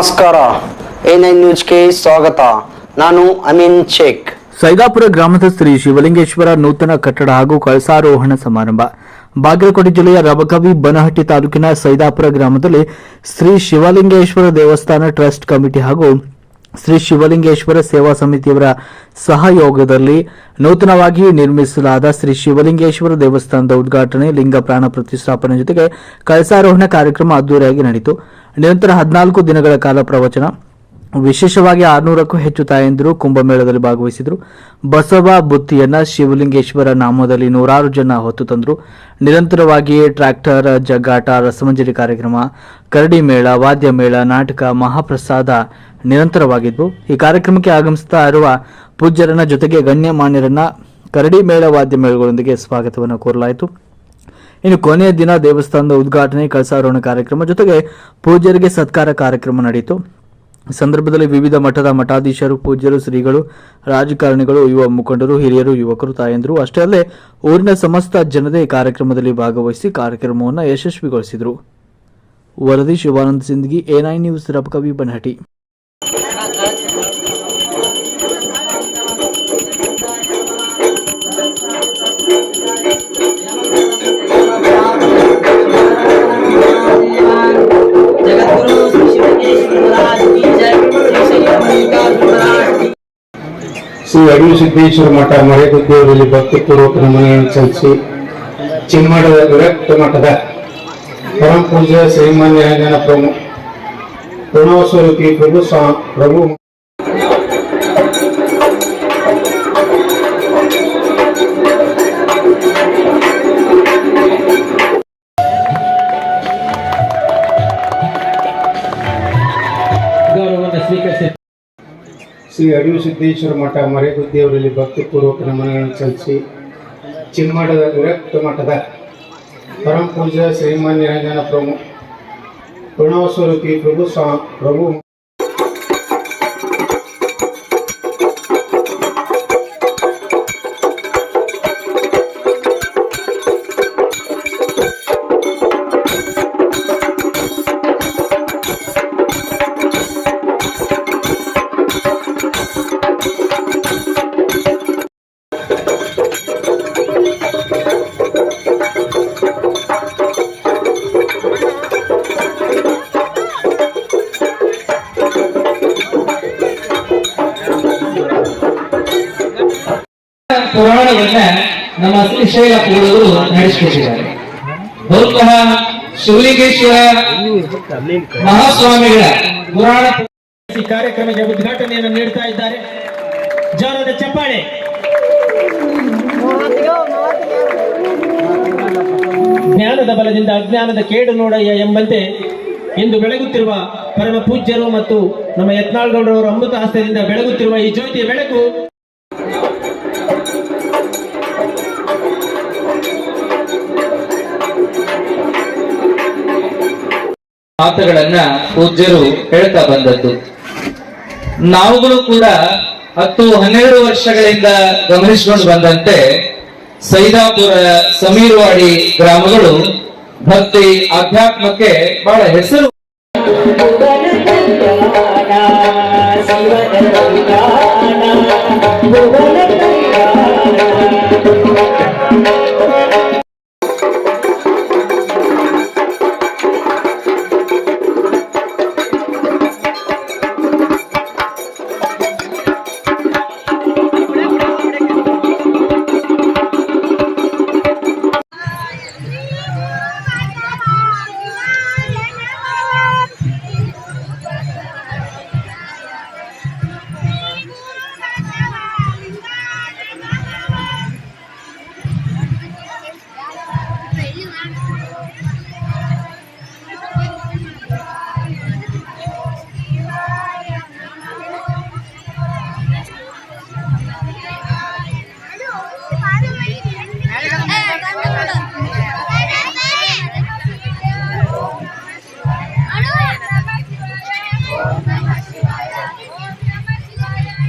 ನಮಸ್ಕಾರ, A9 ನ್ಯೂಸ್ಗೆ ಸ್ವಾಗತ. ನಾನು ಅಮೀನ್ ಶೇಖ್. ಸೈದಾಪುರ ಗ್ರಾಮದ ಶ್ರೀ ಶಿವಲಿಂಗೇಶ್ವರ ನೂತನ ಕಟ್ಟಡ ಹಾಗೂ ಕಳಸಾರೋಹಣ ಸಮಾರಂಭ. ಬಾಗಲಕೋಟೆ ಜಿಲ್ಲೆಯ ರಬಕವಿ ಬನಹಟ್ಟಿ ತಾಲೂಕಿನ ಸೈದಾಪುರ ಗ್ರಾಮದಲ್ಲಿ ಶ್ರೀ ಶಿವಲಿಂಗೇಶ್ವರ ದೇವಸ್ಥಾನ ಟ್ರಸ್ಟ್ ಕಮಿಟಿ ಹಾಗೂ ಶ್ರೀ ಶಿವಲಿಂಗೇಶ್ವರ ಸೇವಾ ಸಮಿತಿಯವರ ಸಹಯೋಗದಲ್ಲಿ ನೂತನವಾಗಿ ನಿರ್ಮಿಸಲಾದ ಶ್ರೀ ಶಿವಲಿಂಗೇಶ್ವರ ದೇವಸ್ಥಾನದ ಉದ್ಘಾಟನೆ, ಲಿಂಗ ಪ್ರಾಣ ಪ್ರತಿಷ್ಠಾಪನೆ ಜೊತೆಗೆ ಕಳಸಾರೋಹಣ ಕಾರ್ಯಕ್ರಮ ಅದ್ದೂರಿಯಾಗಿ ನಡೆಯಿತು. ನಿರಂತರ 14 ದಿನಗಳ ಕಾಲ ಪ್ರವಚನ, ವಿಶೇಷವಾಗಿ 600ಕ್ಕೂ ಹೆಚ್ಚು ತಾಯಂದಿರು ಕುಂಭಮೇಳದಲ್ಲಿ ಭಾಗವಹಿಸಿದರು. ಬಸವ ಬುತ್ತಿಯನ್ನ ಶಿವಲಿಂಗೇಶ್ವರ ನಾಮದಲ್ಲಿ 100 ಜನ ಹೊತ್ತು ತಂದರು. ನಿರಂತರವಾಗಿಯೇ ಟ್ರ್ಯಾಕ್ಟರ್ ಜಗ್ಗಾಟ, ರಸಮಂಜರಿ ಕಾರ್ಯಕ್ರಮ, ಕರಡಿ ಮೇಳ, ವಾದ್ಯ ಮೇಳ, ನಾಟಕ, ಮಹಾಪ್ರಸಾದ ನಿರಂತರವಾಗಿದ್ವು. ಈ ಕಾರ್ಯಕ್ರಮಕ್ಕೆ ಆಗಮಿಸುತ್ತಾ ಇರುವ ಪೂಜ್ಯರನ್ನ ಜೊತೆಗೆ ಗಣ್ಯಮಾನ್ಯರನ್ನ ಕರಡಿ ಮೇಳ, ವಾದ್ಯ ಮೇಳಗಳೊಂದಿಗೆ ಸ್ವಾಗತವನ್ನು ಕೋರಲಾಯಿತು. ಇನ್ನು ಕೊನೆಯ ದಿನ ದೇವಸ್ಥಾನದ ಉದ್ಘಾಟನೆ, ಕಳಸಾರೋಹಣ ಕಾರ್ಯಕ್ರಮ ಜೊತೆಗೆ ಪೂಜ್ಯರಿಗೆ ಸತ್ಕಾರ ಕಾರ್ಯಕ್ರಮ ನಡೆಯಿತು. ಸಂದರ್ಭದಲ್ಲಿ ವಿವಿಧ ಮಠದ ಮಠಾಧೀಶರು, ಪೂಜ್ಯರು, ಶ್ರೀಗಳು, ರಾಜಕಾರಣಿಗಳು, ಯುವ ಮುಖಂಡರು, ಹಿರಿಯರು, ಯುವಕರು, ತಾಯಂದಿರು ಅಷ್ಟೇ ಅಲ್ಲದೆ ಊರಿನ ಸಮಸ್ತ ಜನತೆ ಕಾರ್ಯಕ್ರಮದಲ್ಲಿ ಭಾಗವಹಿಸಿ ಕಾರ್ಯಕ್ರಮವನ್ನು ಯಶಸ್ವಿಗೊಳಿಸಿದರು. ವರದಿ ಶಿವಾನಂದ ಸಿಂದಗಿ, A9 ನ್ಯೂಸ್, ರಬಕವಿ ಬನಹಟ್ಟಿ. ಶ್ರೀ ಅಡವಿ ಸಿದ್ದೇಶ್ವರ ಮಠ ಮರೆಗುದ್ದೇವರಲ್ಲಿ ಭಕ್ತಿಪೂರ್ವಕ ನಮನಗಳನ್ನು ಸಲ್ಲಿಸಿ ಚಿನ್ಮಠದ ವಿರಕ್ತ ಮಠದ ಪರಮ ಪೂಜ್ಯ ಶ್ರೀಮಾನ್ಯ ನಿರಂಜನ ಪ್ರಣವ ಸ್ವರೂಪಿ ಪ್ರಭು ಶ್ರೀ ಅಡವಿ ಸಿದ್ದೇಶ್ವರ ಮಠ ಮರೆಗುದ್ದೇವರಲ್ಲಿ ಭಕ್ತಿಪೂರ್ವಕ ನಮನಗಳನ್ನು ಸಲ್ಲಿಸಿ ಚಿನ್ಮಠದ ವಿರಕ್ತ ಮಠದ ಪರಮ ಪೂಜ್ಯ ಶ್ರೀಮಾನ್ಯ ನಿರಂಜನ ಪ್ರಣವ ಸ್ವರೂಪಿ ಪ್ರಭು ಪುರಾಣವನ್ನ ನಮ್ಮ ಶ್ರೀಶೈಲ ಪೂರ್ವದರು ನಡೆಸಿಕೊಟ್ಟಿದ್ದಾರೆ. ಬಹುತಃ ಶಿವಲಿಂಗೇಶ್ವರ ಮಹಾಸ್ವಾಮಿಗಳ ಪುರಾಣ ಕಾರ್ಯಕ್ರಮಕ್ಕೆ ಉದ್ಘಾಟನೆಯನ್ನು ನೀಡ್ತಾ ಇದ್ದಾರೆ. ಜೋರಾದ ಚಪ್ಪಾಳೆ. ಜ್ಞಾನದ ಬಲದಿಂದ ಅಜ್ಞಾನದ ಕೇಡು ನೋಡಯ್ಯ ಎಂಬಂತೆ ಇಂದು ಬೆಳಗುತ್ತಿರುವ ಪರಮ ಪೂಜ್ಯರು ಮತ್ತು ನಮ್ಮ ಯತ್ನಾಳ್ ಗೌಡರವರು ಅಮೃತ ಹಸ್ತದಿಂದ ಬೆಳಗುತ್ತಿರುವ ಈ ಜ್ಯೋತಿಯ ಬೆಳಕು ಮಾತುಗಳನ್ನ ಪೂಜ್ಯರು ಹೇಳ್ತಾ ಬಂದದ್ದು ನಾವುಗಳು ಕೂಡ 10-12 ವರ್ಷಗಳಿಂದ ಗಮನಿಸಿಕೊಂಡು ಬಂದಂತೆ ಸೈದಾಪುರ, ಸಮೀರ್ವಾಡಿ ಗ್ರಾಮಗಳು ಭಕ್ತಿ, ಆಧ್ಯಾತ್ಮಕ್ಕೆ ಬಹಳ ಹೆಸರು.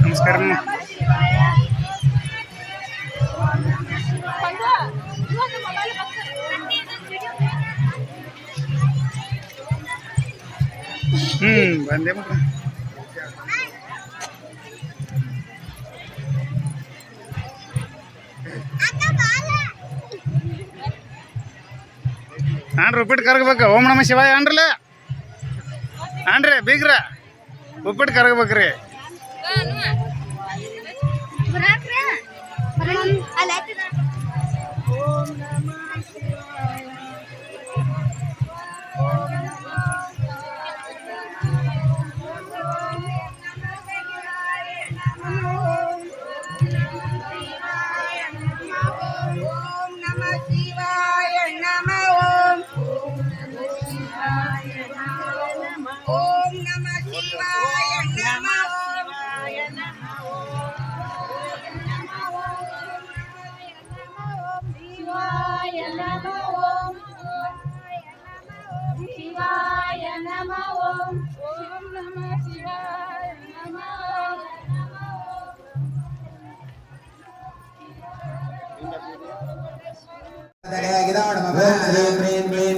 नमस्कार. ಬಂದೆ ಬಿಡ್ರಿ ಆಣ್ರಿ ಉಪ್ಪಿಟ್ಟು ಕರಗಬೇಕು ಓಂ ನಮ ಶಿವಾಯ ಅನ್ರಲ್ಲ ಆಣ್ರಿ ಬೀಗ್ರ ಉಪ್ಪಿಟ್ಟು ಕರಗಬೇಕ್ರಿ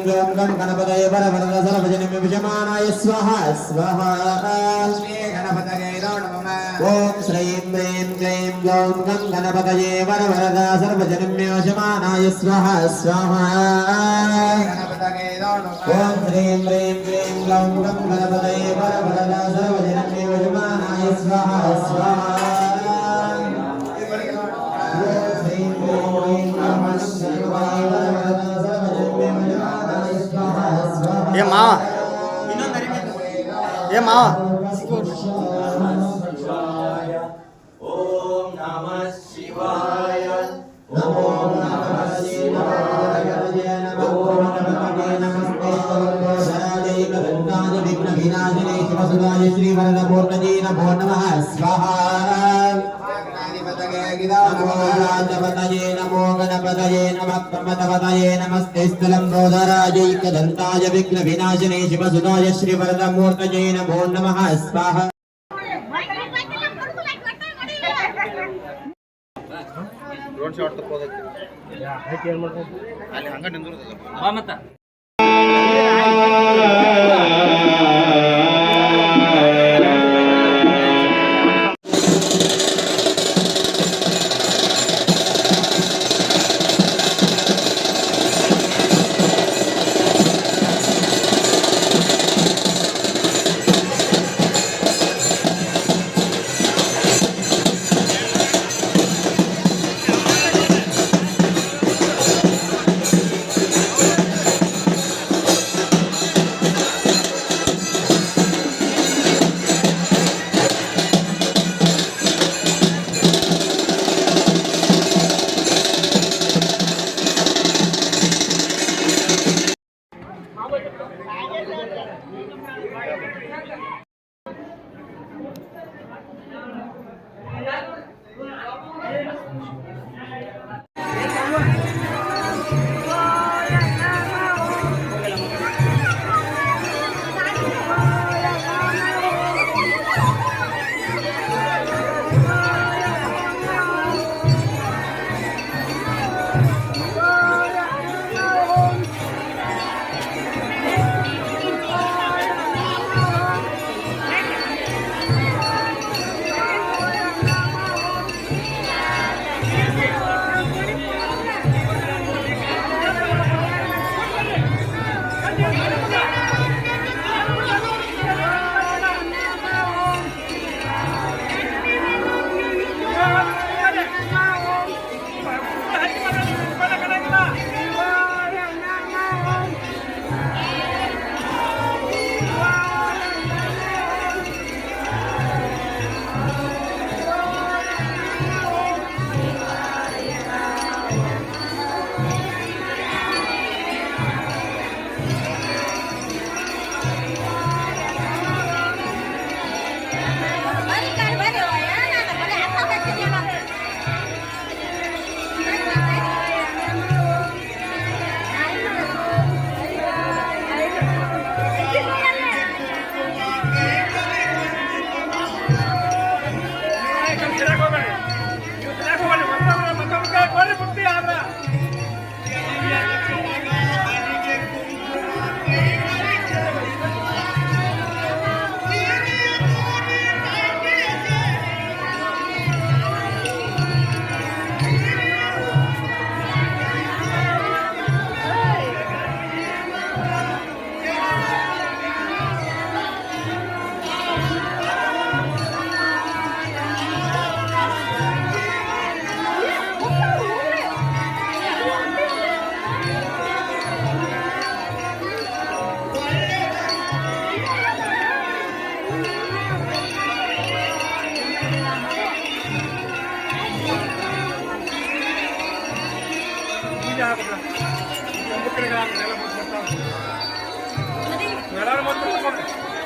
गणपतये परवरद सर्वजनमे विजमानाय स्वाहा स्वाहा गणपतये ओम श्रीं ह्रीं क्लीं ग्लौं गं गणपतये परवरद सर्वजनमे विजमानाय स्वाहा स्वाहा ओम श्रीं ह्रीं क्लीं ग्लौं गं गणपतये परवरद सर्वजनमे विजमानाय स्वाहा स्वाहा ఏ మావా ఏ మావా ఓం నమః శివాయ నమో నమః శివాయ నమో నమః నమస్తే సర్వోషాయ గంగాయ విఘ్న వినాశనే శివసుదాయ శ్రీ వరద పూర్ణజీ నమో నమః స్వాహా गणपतये नमो गणपतये नमः प्रमदपतये नमस्ते स्थलम्बोधराजैकदन्ताय विघ्नविनाशिने शिवसुताय श्रीवरदमूर्तये नमो नमः स्वाहा ಡ್ರೋನ್ ಶಾಟ್ ತಕ್ಕೋದಕ್ಕೆ ಅಲ್ಲಿ ಹಂಗ ನಿಂದ್ರದಲ್ಲ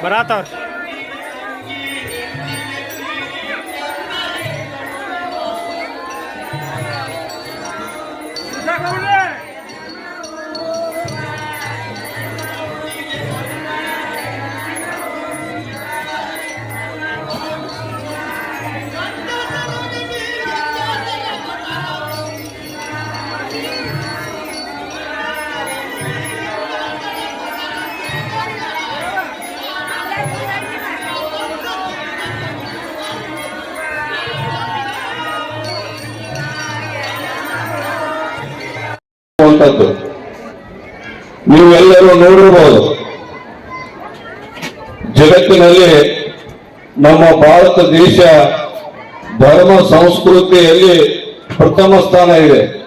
ಬರಾತವ್ರ ನೀವೆಲ್ಲರೂ ನೋಡಿರಬಹುದು. ಜಗತ್ತಿನಲ್ಲಿ ನಮ್ಮ ಭಾರತ ದೇಶ ಧರ್ಮ ಸಂಸ್ಕೃತಿಯಲ್ಲಿ ಪ್ರಥಮ ಸ್ಥಾನ ಇದೆ.